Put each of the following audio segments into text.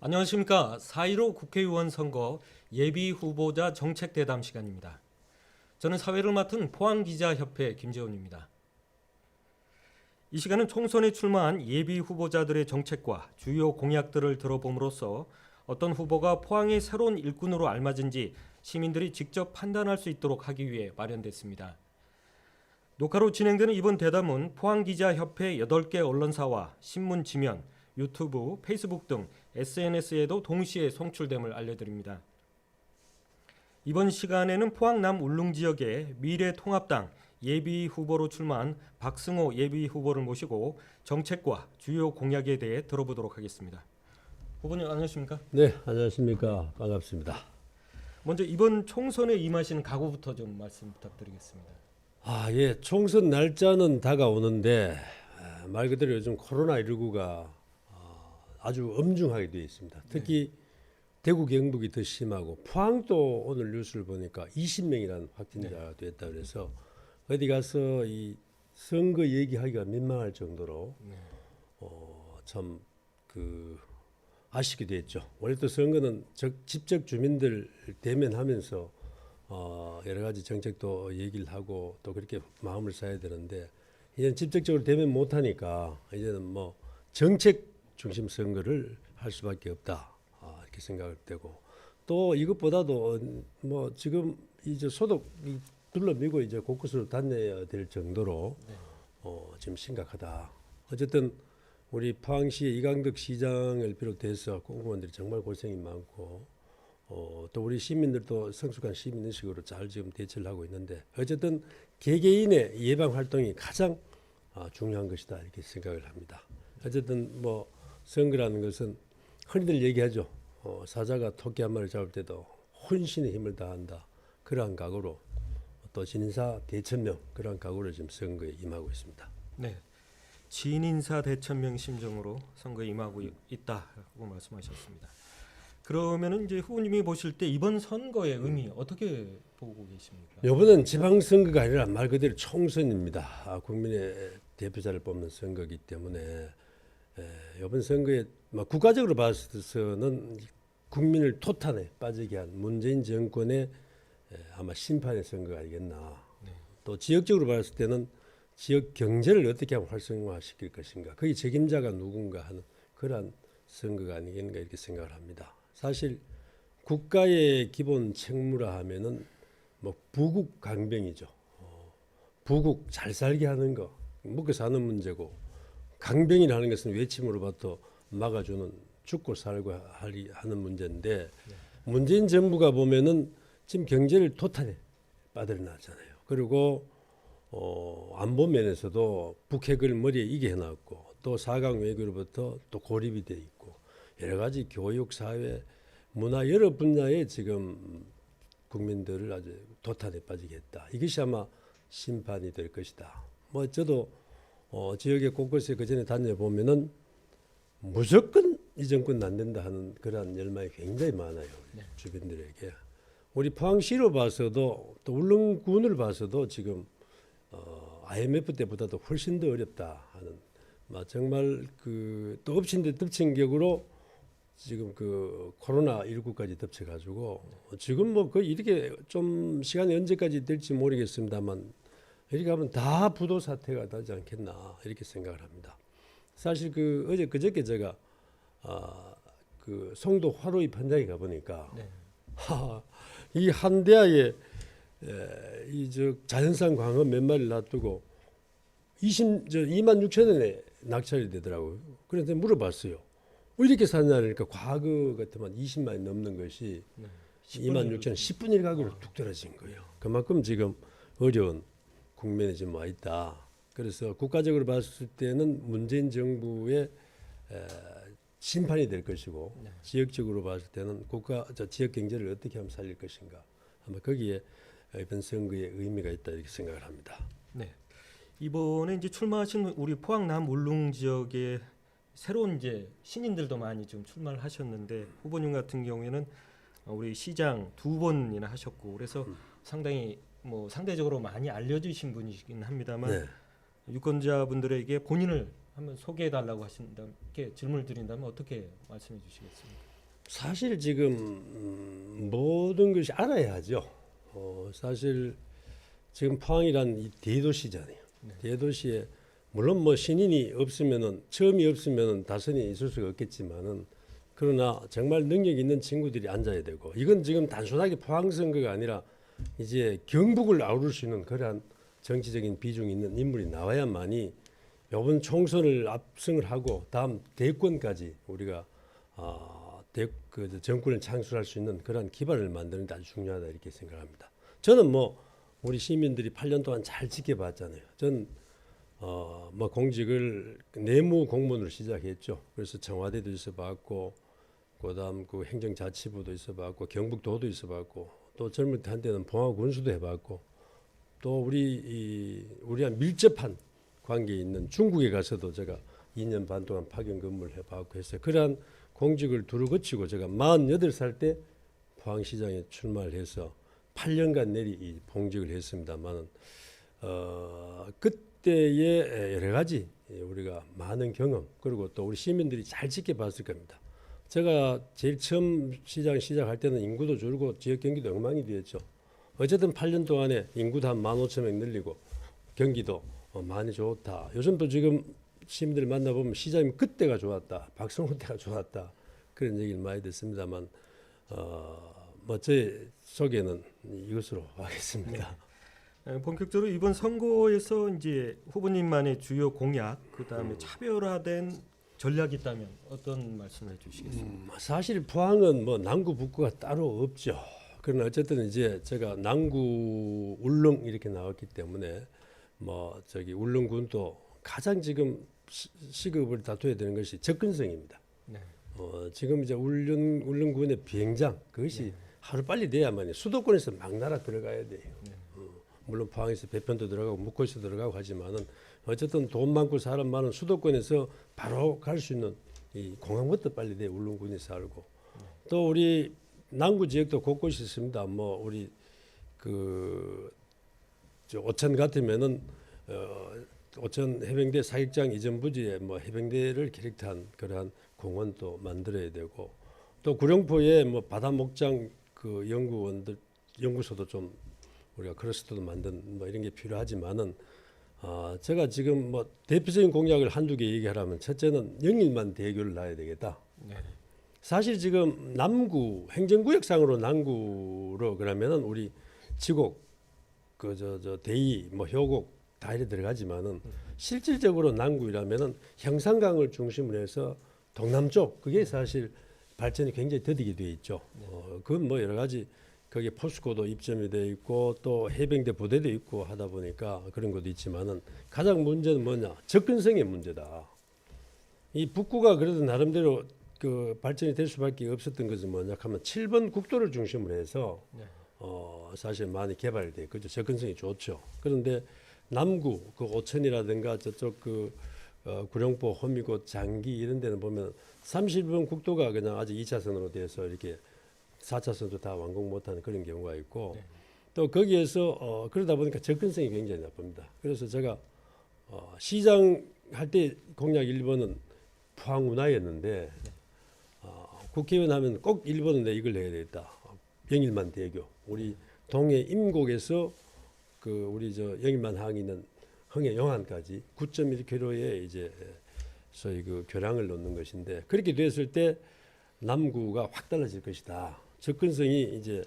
안녕하십니까. 4.15 국회의원 선거 예비 후보자 정책 대담 시간입니다. 저는 사회를 맡은 포항기자협회 김재훈입니다. 이 시간은 총선에 출마한 예비 후보자들의 정책과 주요 공약들을 들어봄으로써 어떤 후보가 포항의 새로운 일꾼으로 알맞은지 시민들이 직접 판단할 수 있도록 하기 위해 마련됐습니다. 녹화로 진행되는 이번 대담은 포항기자협회 8개 언론사와 신문 지면, 유튜브, 페이스북 등 SNS에도 동시에 송출됨을 알려드립니다. 이번 시간에는 포항 남 울릉 지역의 미래통합당 예비 후보로 출마한 박승호 예비 후보를 모시고 정책과 주요 공약에 대해 들어보도록 하겠습니다. 후보님 안녕하십니까? 네, 안녕하십니까. 반갑습니다. 먼저 이번 총선에 임하신 각오부터 좀 말씀 부탁드리겠습니다. 예, 총선 날짜는 다가오는데 말 그대로 요즘 코로나19가 아주 엄중하게 되어 있습니다. 특히 대구 경북이 더 심하고 포항도 오늘 뉴스를 보니까 20명이라는 확진자가 됐다 그래서 어디 가서 이 선거 얘기하기가 민망할 정도로 참 아쉽게 됐죠. 원래 또 선거는 직접 주민들 대면하면서 여러 가지 정책도 얘기를 하고 또 그렇게 마음을 쌓아야 되는데 이제는 직접적으로 대면 못하니까 이제는 뭐 정책 중심 선거를 할 수밖에 없다 이렇게 생각을 되고 또 이것보다도 뭐 지금 이제 소독이 둘러미고 이제 곳곳으로 다녀야 될 정도로 지금 심각하다. 어쨌든 우리 포항시의 이강덕 시장을 비롯해서 공무원들이 정말 고생이 많고 또 우리 시민들도 성숙한 시민의식으로 잘 지금 대처를 하고 있는데 어쨌든 개개인의 예방 활동이 가장 중요한 것이다 이렇게 생각을 합니다. 어쨌든 뭐 선거라는 것은 흔히들 얘기하죠. 사자가 토끼 한 마리 잡을 때도 혼신의 힘을 다한다. 그러한 각오로 또 진인사 대천명 그러한 각오로 지금 선거에 임하고 있습니다. 네, 진인사 대천명 심정으로 선거에 임하고 있다고 말씀하셨습니다. 그러면은 이제 후보님이 보실 때 이번 선거의 의미 어떻게 보고 계십니까? 이번은 지방선거가 아니라 말 그대로 총선입니다. 국민의 대표자를 뽑는 선거이기 때문에 이번 선거에 국가적으로 봐서는 국민을 토탄에 빠지게 한 문재인 정권의 아마 심판의 선거가 아니겠나. 또 지역적으로 봤을 때는 지역 경제를 어떻게 하면 활성화시킬 것인가. 거기 책임자가 누군가 하는 그러한 선거가 아니겠는가 이렇게 생각을 합니다. 사실 국가의 기본 책무라 하면은 뭐 부국 강병이죠. 부국 잘 살게 하는 거, 먹고 사는 문제고 강병이라는 것은 외침으로부터 막아주는 죽고 살고 하는 문제인데 문재인 정부가 보면은 지금 경제를 토탈에 빠져나잖아요. 그리고 안보 면에서도 북핵을 머리에 이게 해놨고 또 4강 외교로부터 또 고립이 돼 있고 여러 가지 교육, 사회, 문화 여러 분야에 지금 국민들을 아주 도탄에 빠지게 했다. 이것이 아마 심판이 될 것이다. 뭐 저도 지역의 곳곳에 그 전에 다녀보면은 무조건 이 정권 안 된다 하는 그러한 열망이 굉장히 많아요. 주민들에게. 우리 포항시로 봐서도 또 울릉군을 봐서도 지금 IMF 때보다도 훨씬 더 어렵다 하는 정말 또 엎친 데 덮친 격으로 지금 코로나19까지 덮쳐가지고 지금 뭐 거의 이렇게 좀 시간이 언제까지 될지 모르겠습니다만 이렇게 하면 다 부도 사태가 나지 않겠나 이렇게 생각을 합니다. 사실 어제 그저께 제가 송도 화로입 현장에 가보니까 이 한대야에 자연산 광어 몇 마리를 놔두고 26,000원에 낙찰이 되더라고요. 그래서 물어봤어요. 왜 이렇게 샀냐니까 과거 같으면 20만 원 넘는 것이 26,000원 10분의 1 가격으로 뚝 떨어진 거예요. 그만큼 지금 어려운 국면에 지금 와 있다. 그래서 국가적으로 봤을 때는 문재인 정부의 심판이 될 것이고 지역적으로 봤을 때는 지역 경제를 어떻게 하면 살릴 것인가. 아마 거기에 이번 선거의 의미가 있다 이렇게 생각을 합니다. 네, 이번에 이제 출마하신 우리 포항 남 울릉 지역의 새로운 이제 신인들도 많이 좀 출마를 하셨는데 후보님 같은 경우에는 우리 시장 2번이나 하셨고 그래서 상당히 뭐 상대적으로 많이 알려주신 분이긴 합니다만 유권자분들에게 본인을 한번 소개해 달라고 하신다면 이렇게 질문을 드린다면 어떻게 말씀해 주시겠습니까? 사실 지금 모든 것이 알아야 하죠. 사실 지금 포항이란 이 대도시잖아요. 네. 대도시에 물론 뭐 신인이 없으면은 처음이 없으면은 다선이 있을 수가 없겠지만은 그러나 정말 능력 있는 친구들이 앉아야 되고 이건 지금 단순하게 포항 선거가 아니라 이제 경북을 아우를 수 있는 그러한 정치적인 비중이 있는 인물이 나와야만이 이번 총선을 압승을 하고 다음 대권까지 우리가 그 정권을 창출할 수 있는 그런 기반을 만드는 데 아주 중요하다 이렇게 생각합니다. 저는 뭐 우리 시민들이 8년 동안 잘 지켜봤잖아요. 전 뭐 공직을 내무 공무원으로 시작했죠. 그래서 청와대도 있어봤고, 그다음 그 행정자치부도 있어봤고, 경북도도 있어봤고, 또 젊을 때 한때는 봉화군수도 해봤고, 또 우리랑 밀접한 관계에 있는 중국에 가서도 제가 2년 반 동안 파견 근무를 해봤고 했어요. 그러한 공직을 두루 거치고 제가 48살 때 포항시장에 출마를 해서 8년간 내리 이 봉직을 했습니다만은 그때의 여러 가지 우리가 많은 경험 그리고 또 우리 시민들이 잘 지켜봤을 겁니다. 제가 제일 처음 시작할 때는 인구도 줄고 지역 경기도 엉망이 되었죠. 어쨌든 8년 동안에 인구도 한 15,000명 늘리고 경기도 많이 좋다. 요즘도 지금 시민들 만나보면 시장님 그때가 좋았다. 박성호 때가 좋았다. 그런 얘기를 많이 듣습니다만 뭐 제 소개는 이것으로 하겠습니다. 네. 본격적으로 이번 선거에서 이제 후보님만의 주요 공약, 그다음에 차별화된 전략이 있다면 어떤 말씀을 해주시겠습니까? 사실 포항은 뭐 남구 북구가 따로 없죠. 그러나 어쨌든 이제 제가 남구 울릉 이렇게 나왔기 때문에 뭐 저기 울릉군도 가장 지금 시급을 다퉈야 되는 것이 접근성입니다. 네. 지금 이제 울릉군의 비행장 그것이 하루 빨리 돼야만이 수도권에서 막 날아 들어가야 돼요. 물론 포항에서 배편도 들어가고 묵고에서 들어가고 하지만은 어쨌든 돈 많고 사람 많은 수도권에서 바로 갈 수 있는 이 공항부터 빨리 돼 울릉군이 살고 또 우리 남구 지역도 곳곳이 있습니다. 뭐 우리 저 오천 같으면은 오천 해병대 사격장 이전 부지에 뭐 해병대를 캐릭터한 그러한 공원도 만들어야 되고 또 구룡포에 뭐 바다 목장 그 연구소도 좀 우리가 크러스터도 만든 뭐 이런 게 필요하지만은 제가 지금 뭐 대표적인 공약을 한두 개 얘기하라면 첫째는 영일만 대교를 놔야 되겠다. 네. 사실 지금 남구 행정구역상으로 남구로 그러면은 우리 지곡 저 대이 뭐 효곡 다 이래 들어가지만은 실질적으로 남구이라면은 형산강을 중심으로 해서 동남쪽 그게 사실 발전이 굉장히 더디게 되어 있죠. 그건 뭐 여러 가지 거기에 포스코도 입점이 되어 있고 또 해병대 부대도 있고 하다 보니까 그런 것도 있지만은 가장 문제는 뭐냐 접근성의 문제다. 이 북구가 그래도 나름대로 그 발전이 될 수밖에 없었던 것은 뭐냐 하면 7번 국도를 중심으로 해서 네. 사실 많이 개발이 돼 그죠. 접근성이 좋죠. 그런데 남구 그 오천이라든가 저쪽 구룡포 호미곶 장기 이런 데는 보면 31번 국도가 그냥 아직 2차선으로 돼서 이렇게 4차선도 다 완공 못하는 그런 경우가 있고 네. 또 거기에서 그러다 보니까 접근성이 굉장히 나쁩니다. 그래서 제가 시장 할 때 공약 1번은 포항 운하였는데 국회의원 하면 꼭 1번은 내 이걸 해야 되겠다. 영일만 대교 우리 동해 임곡에서 그 우리 저 영일만 항이 있는 흥해 영안까지 9.1km에 이제 소위 그 교량을 놓는 것인데 그렇게 됐을 때 남구가 확 달라질 것이다. 접근성이 이제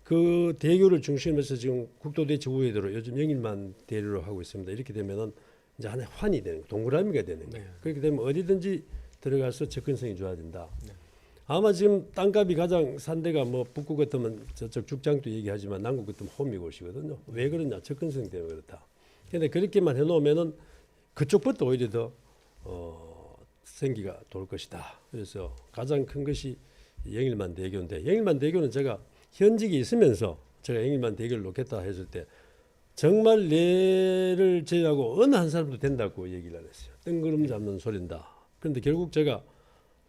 그 대교를 중심해서 지금 국도대체 우회도로 요즘 영일만 대로로 하고 있습니다. 이렇게 되면은 이제 하나의 환이 되는 거, 동그라미가 되는 거예요. 네. 그렇게 되면 어디든지 들어가서 접근성이 좋아진다. 네. 아마 지금 땅값이 가장 산 데가 뭐 북구 같으면 저쪽 죽장도 얘기하지만 남구 같으면 호미곶이거든요. 왜 그러냐? 접근성 때문에 그렇다. 그런데 그렇게만 해놓으면은 그쪽부터 오히려 더 생기가 돌 것이다. 그래서 가장 큰 것이 영일만 대교인데 영일만 대교는 제가 현직에 있으면서 제가 영일만 대교를 놓겠다 했을 때 정말 내를 제외하고 어느 한 사람도 된다고 얘기를 안 했어요. 뜬구름 잡는 소린다. 그런데 결국 제가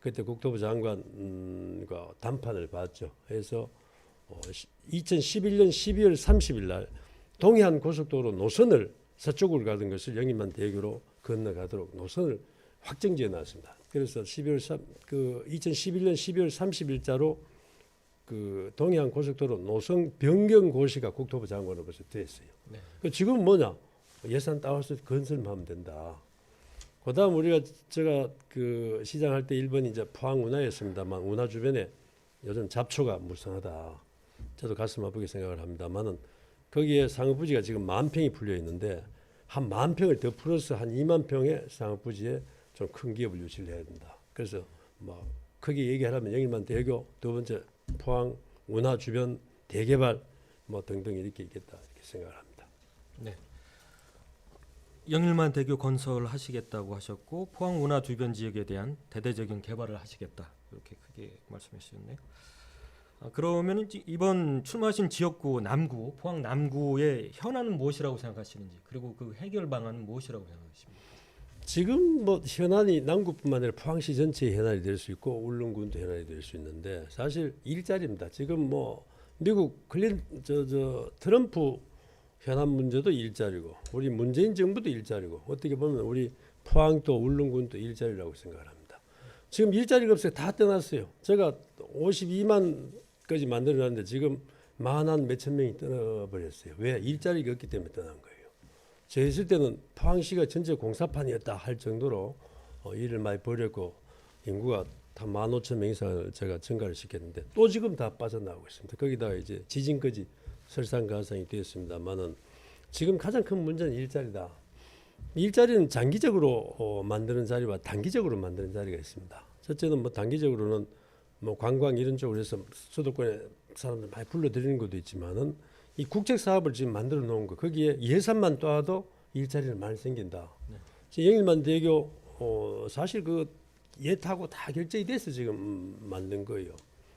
그때 국토부 장관과 담판을 받죠. 그래서 2011년 12월 30일 날 동해안 고속도로 노선을 서쪽으로 가던 것을 영일만 대교로 건너가도록 노선을 확정지어 놨습니다. 그래서 2011년 12월 30일자로 그 동해안 고속도로 노선 변경 고시가 국토부 장관으로 벌써 됐어요. 네. 지금 뭐냐? 예산 따와서 건설만 하면 된다. 그다음 제가 그 시장할 때 1번이 이제 포항 운하였습니다만 운하 주변에 요즘 잡초가 무성하다. 저도 가슴 아프게 생각을 합니다만은 거기에 상업부지가 지금 10,000평이 풀려 있는데 한 10,000평을 더 풀어서 한 2만 평의 상업부지에 좀 큰 기업을 유치를 해야 된다. 그래서 뭐 크게 얘기하려면 영일만 대교, 두 번째 포항 운하 주변 대개발 뭐 등등 이렇게 있겠다 이렇게 생각을 합니다. 네. 영일만 대교 건설하시겠다고 하셨고 포항 운하 주변 지역에 대한 대대적인 개발을 하시겠다 이렇게 크게 말씀해 주셨네요. 그러면 이번 출마하신 지역구 남구 포항 남구의 현안은 무엇이라고 생각하시는지 그리고 그 해결 방안은 무엇이라고 생각하십니까? 지금 뭐 현안이 남구뿐만 아니라 포항시 전체의 현안이 될 수 있고 울릉군도 현안이 될 수 있는데 사실 일자리입니다. 지금 뭐 미국 트럼프 현안 문제도 일자리고 우리 문재인 정부도 일자리고 어떻게 보면 우리 포항도 울릉군도 일자리라고 생각을 합니다. 지금 일자리가 없어요. 다 떠났어요. 제가 52만까지 만들어놨는데 지금 40,000 몇천 명이 떠나버렸어요. 왜? 일자리가 없기 때문에 떠난 거예요. 저 있을 때는 포항시가 전체 공사판이었다 할 정도로 일을 많이 벌였고 인구가 한 15,000명 이상을 제가 증가를 시켰는데 또 지금 다 빠져나오고 있습니다. 거기다가 이제 지진까지 설상가상이 되었습니다만은 지금 가장 큰 문제는 일자리다. 일자리는 장기적으로 만드는 자리와 단기적으로 만드는 자리가 있습니다. 첫째는 뭐 단기적으로는 뭐 관광 이런 쪽으로 해서 수도권에 사람들 많이 불러들이는 것도 있지만은 이 국책 사업을 지금 만들어 놓은 거 거기에 예산만 따도 일자리는 많이 생긴다. 지금 영일만 대교 사실 그 예타고 다 결정이 돼서 지금 만든 거예요.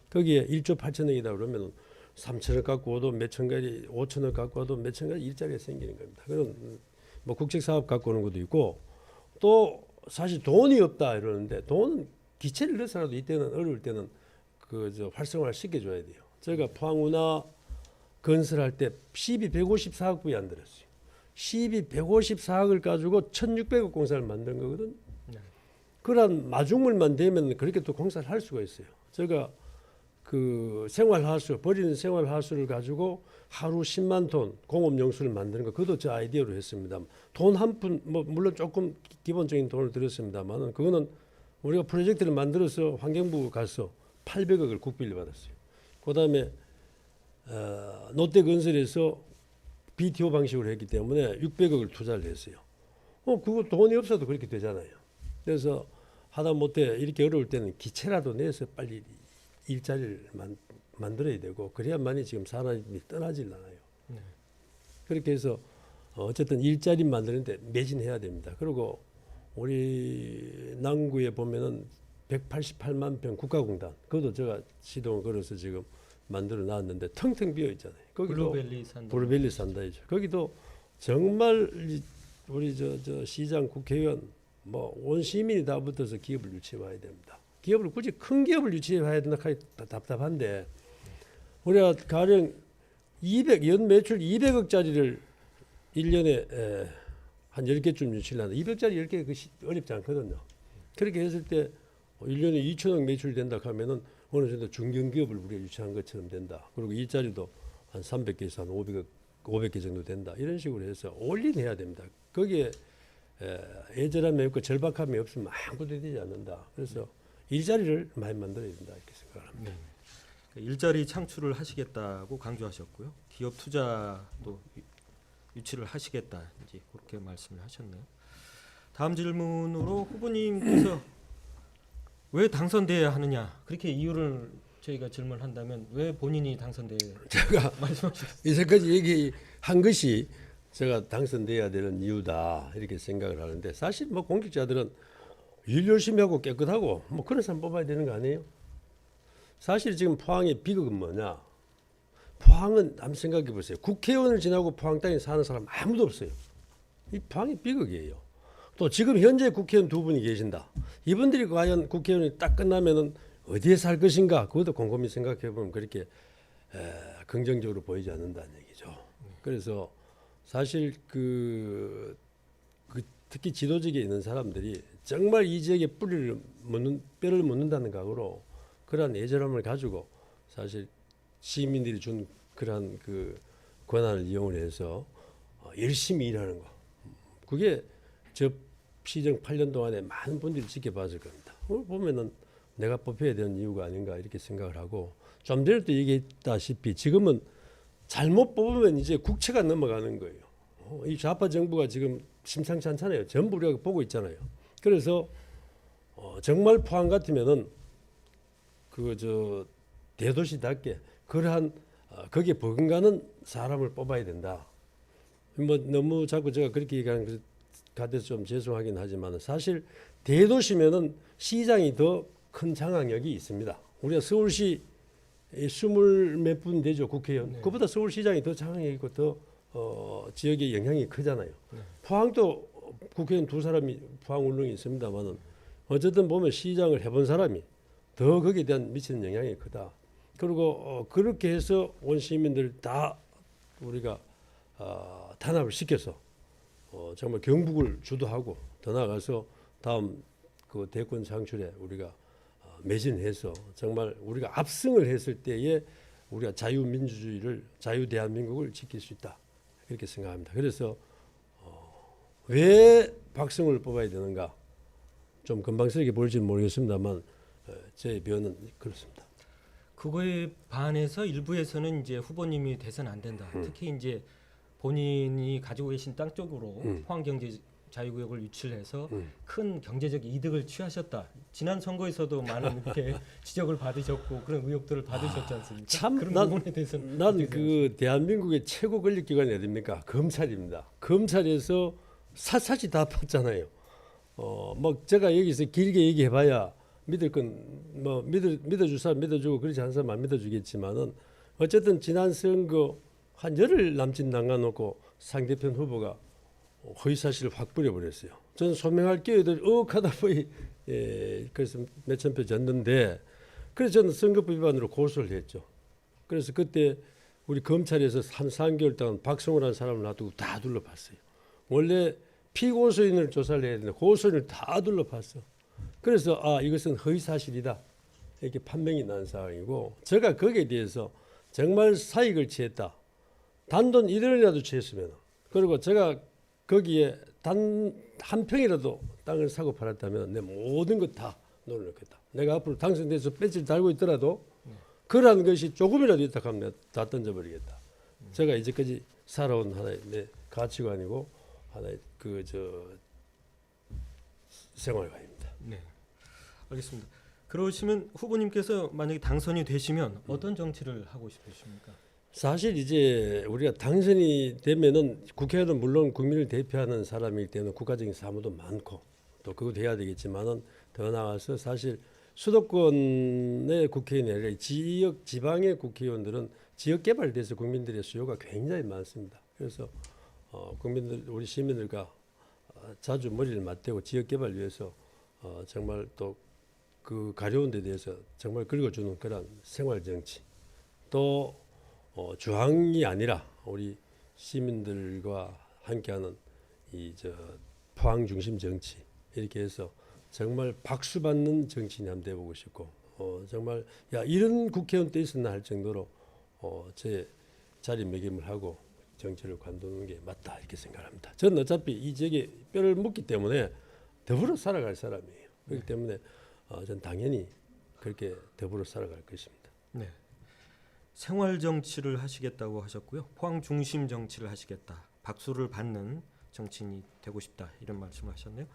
거기에 1조 8천억이다 그러면 3천억 갖고 와도 몇천 가지 5천억 갖고 와도 몇천 가지 일자리가 생기는 겁니다. 그런 뭐 국책 사업 갖고 오는 것도 있고 또 사실 돈이 없다 이러는데 돈은 기체를 넣어서라도 이때는 어려울 때는 활성화를 시켜줘야 돼요. 저희가 포항운하 건설할 때 시비 154억 불이 안 들었어요. 시비 154억을 가지고 1,600억 공사를 만든 거거든. 네. 그런 마중물만 되면 그렇게 또 공사를 할 수가 있어요. 제가 그 생활하수 버리는 생활하수를 가지고 하루 10만 톤 공업용수를 만드는 거 그것도 제 아이디어로 했습니다. 돈 한 푼 뭐 물론 조금 기본적인 돈을 들였습니다만은 그거는 우리가 프로젝트를 만들어서 환경부 가서 800억을 국비를 받았어요. 그다음에 롯데건설에서 BTO 방식으로 했기 때문에 600억을 투자를 했어요. 그거 돈이 없어도 그렇게 되잖아요. 그래서 하다못해 이렇게 어려울 때는 기체라도 내서 빨리 일자리를 만들어야 되고 그래야만이 지금 사람이 떠나질 않아요. 네. 그렇게 해서 어쨌든 일자리 만드는데 매진해야 됩니다. 그리고 우리 남구에 보면은 188만 평 국가공단 그것도 제가 시동을 걸어서 지금 만들어 놨는데 텅텅 비어 있잖아요. 거기도 블루벨리 산다이죠. 거기도 정말 우리 저 시장 국회의원 뭐 온 시민이 다 붙어서 기업을 유치해야 됩니다. 기업을 굳이 큰 기업을 유치해야 된다 하기 답답한데 우리가 가령 연 매출 200억짜리를 1년에 한 10개쯤 유치를 하는데 200짜리 10개 그것이 어렵지 않거든요. 그렇게 했을 때 1년에 2천억 매출이 된다 하면은 어느 정도 중견기업을 우리가 유치한 것처럼 된다. 그리고 일자리도 한 300개에서 한 500개 정도 된다. 이런 식으로 해서 올인해야 됩니다. 거기에 애절함이 없고 절박함이 없으면 아무것도 되지 않는다. 그래서 일자리를 많이 만들어야 된다 이렇게 생각합니다. 네. 일자리 창출을 하시겠다고 강조하셨고요. 기업 투자도 유치를 하시겠다 이제 그렇게 말씀을 하셨네요. 다음 질문으로 후보님께서 왜 당선돼야 하느냐 그렇게 이유를 저희가 질문한다면 왜 본인이 당선돼야 제가 말씀하셨어요. 이제까지 얘기한 것이 제가 당선돼야 되는 이유다 이렇게 생각을 하는데 사실 뭐 공직자들은 일 열심히 하고 깨끗하고 뭐 그런 사람 뽑아야 되는 거 아니에요? 사실 지금 포항의 비극은 뭐냐? 포항은 한번 생각해 보세요. 국회의원을 지나고 포항 땅에 사는 사람 아무도 없어요. 이 포항이 비극이에요. 또 지금 현재 국회의원 두 분이 계신다. 이분들이 과연 국회의원이 딱 끝나면은 어디에 살 것인가? 그것도 곰곰이 생각해 보면 그렇게 긍정적으로 보이지 않는다는 얘기죠. 그래서 사실 그 특히 지도직에 있는 사람들이 정말 이 지역에 뼈를 묻는다는 각오로 그러한 애절함을 가지고 사실 시민들이 준 그러한 그 권한을 이용을 해서 열심히 일하는 거. 그게 저 시정 8년 동안에 많은 분들이 지켜봤을 겁니다. 보면은 내가 뽑혀야 되는 이유가 아닌가 이렇게 생각을 하고 좀 전에도 얘기했다시피 지금은 잘못 뽑으면 이제 국채가 넘어가는 거예요. 이 좌파 정부가 지금 심상치 않잖아요. 전부 우리가 보고 있잖아요. 그래서 정말 포항 같으면은 그 저 대도시답게 그러한 거기에 버금가는 사람을 뽑아야 된다. 뭐 너무 자꾸 제가 그렇게 얘기하는 것 같아서 좀 죄송하긴 하지만 사실 대도시면은 시장이 더 큰 장악력이 있습니다. 우리가 서울시 20몇 분 되죠 국회의원. 네. 그보다 서울시장이 더 장악력이 있고 더 지역의 영향이 크잖아요. 네. 포항도 국회의원 두 사람이 포항 울릉이 있습니다만은 어쨌든 보면 시장을 해본 사람이 더 거기에 대한 미치는 영향이 크다. 그리고 그렇게 해서 온 시민들 다 우리가 탄압을 시켜서 정말 경북을 주도하고 더 나아가서 다음 그 대권 창출에 우리가 매진해서 정말 우리가 압승을 했을 때에 우리가 자유민주주의를 자유대한민국을 지킬 수 있다 그렇게 생각합니다. 그래서 왜 박성호를 뽑아야 되는가 좀 건방스럽게 보일지는 모르겠습니다만 제 변은 그렇습니다. 그거에 반해서 일부에서는 이제 후보님이 돼서는 안 된다. 특히 이제 본인이 가지고 계신 땅 쪽으로 포항경제 자유구역을 유치해서 큰 경제적 이득을 취하셨다. 지난 선거에서도 많은 이렇게 지적을 받으셨고 그런 의혹들을 받으셨지 않습니까? 참 그런 부분에 대해서는 난 그 대한민국의 최고 권력기관이 어딥니까? 검찰입니다. 검찰에서 샅샅이 다 봤잖아요. 뭐 제가 여기서 길게 얘기해봐야 믿을 건 뭐 믿어줄 사람 믿어주고 그렇지 않은 사람 안 믿어주겠지만은 어쨌든 지난 선거 한 열흘 남짓 남겨놓고 상대편 후보가 허위사실을 확 뿌려버렸어요. 저는 소명할 기회들 하다 보니 그래서 몇천 표 졌는데 그래서 저는 선거법 위반으로 고소를 했죠. 그래서 그때 우리 검찰에서 한 3개월 동안 박성호라는 사람을 놔두고 다 둘러봤어요. 원래 피고소인을 조사를 해야 되는데 고소인을 다 둘러봤어. 그래서 이것은 허위사실이다 이렇게 판명이 난 상황이고 제가 거기에 대해서 정말 사익을 취했다. 단돈 1원이라도 취했으면 그리고 제가 거기에 단 한 평이라도 땅을 사고 팔았다면 내 모든 것 다 노려놓겠다. 내가 앞으로 당선돼서 배지를 달고 있더라도 그러한 것이 조금이라도 있다 하면 내가 다 던져버리겠다. 제가 이제까지 살아온 하나의 내 가치관이고 하나의 생활관입니다. 네, 알겠습니다. 그러시면 후보님께서 만약에 당선이 되시면 어떤 정치를 하고 싶으십니까? 사실 이제 우리가 당선이 되면은 국회의원은 물론 국민을 대표하는 사람이기 때문에 국가적인 사무도 많고 또 그것도 해야 되겠지만은 더 나아가서 사실 수도권의 국회의원이 아니라 지역 지방의 국회의원들은 지역 개발에 대해서 국민들의 수요가 굉장히 많습니다. 그래서 국민들 우리 시민들과 자주 머리를 맞대고 지역 개발 위해서 정말 또 그 가려운 데 대해서 정말 긁어주는 그런 생활 정치 또 중앙이 아니라 우리 시민들과 함께하는 포항 중심 정치 이렇게 해서 정말 박수 받는 정치인이 한번 돼보고 싶고 정말 야 이런 국회의원 때 있었나 할 정도로 제 자리매김을 하고 정치를 관두는 게 맞다 이렇게 생각합니다. 저는 어차피 이 지역에 뼈를 묻기 때문에 더불어 살아갈 사람이에요. 그렇기 때문에 전 당연히 그렇게 더불어 살아갈 것입니다. 네. 생활 정치를 하시겠다고 하셨고요. 포항 중심 정치를 하시겠다. 박수를 받는 정치인이 되고 싶다. 이런 말씀을 하셨네요.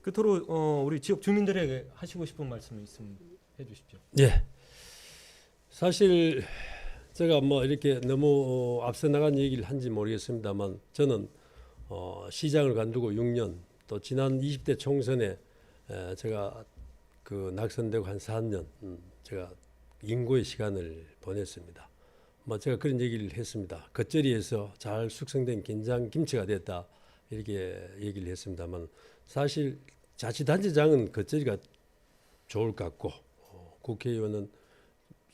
끝으로 우리 지역 주민들에게 하시고 싶은 말씀 있으면 해주십시오. 예. 사실 제가 뭐 이렇게 너무 앞서 나간 얘기를 한지 모르겠습니다만 저는 시장을 관두고 6년 또 지난 20대 총선에 제가 그 낙선되고 한 4년 제가 인고의 시간을 보냈습니다. 뭐 제가 그런 얘기를 했습니다. 겉절이에서 잘 숙성된 김장 김치가 됐다 이렇게 얘기를 했습니다만 사실 자치단체장은 겉절이가 좋을 것 같고 국회의원은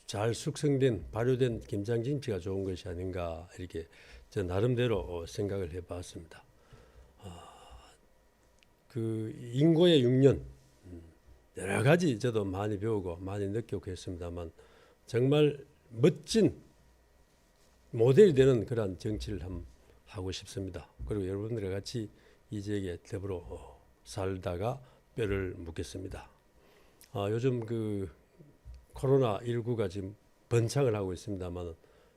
잘 숙성된 발효된 김장 김치가 좋은 것이 아닌가 이렇게 저 나름대로 생각을 해봤습니다. 그 인고의 6년 여러 가지 저도 많이 배우고 많이 느끼고 했습니다만 정말 멋진 모델이 되는 그러한 정치를 하고 싶습니다. 그리고 여러분들과 같이 이 지역에 더불어 살다가 뼈를 묻겠습니다. 요즘 그 코로나 19가 지금 번창을 하고 있습니다만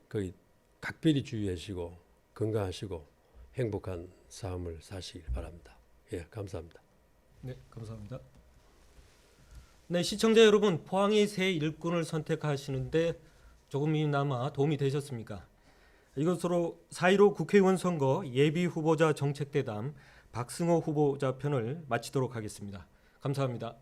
거의 각별히 주의하시고 건강하시고 행복한 삶을 사시길 바랍니다. 예, 감사합니다. 네, 감사합니다. 네, 시청자 여러분, 포항의 새 일꾼을 선택하시는데 조금이나마 도움이 되셨습니까? 이것으로 4.15 국회의원 선거 예비 후보자 정책대담 박승호 후보자 편을 마치도록 하겠습니다. 감사합니다.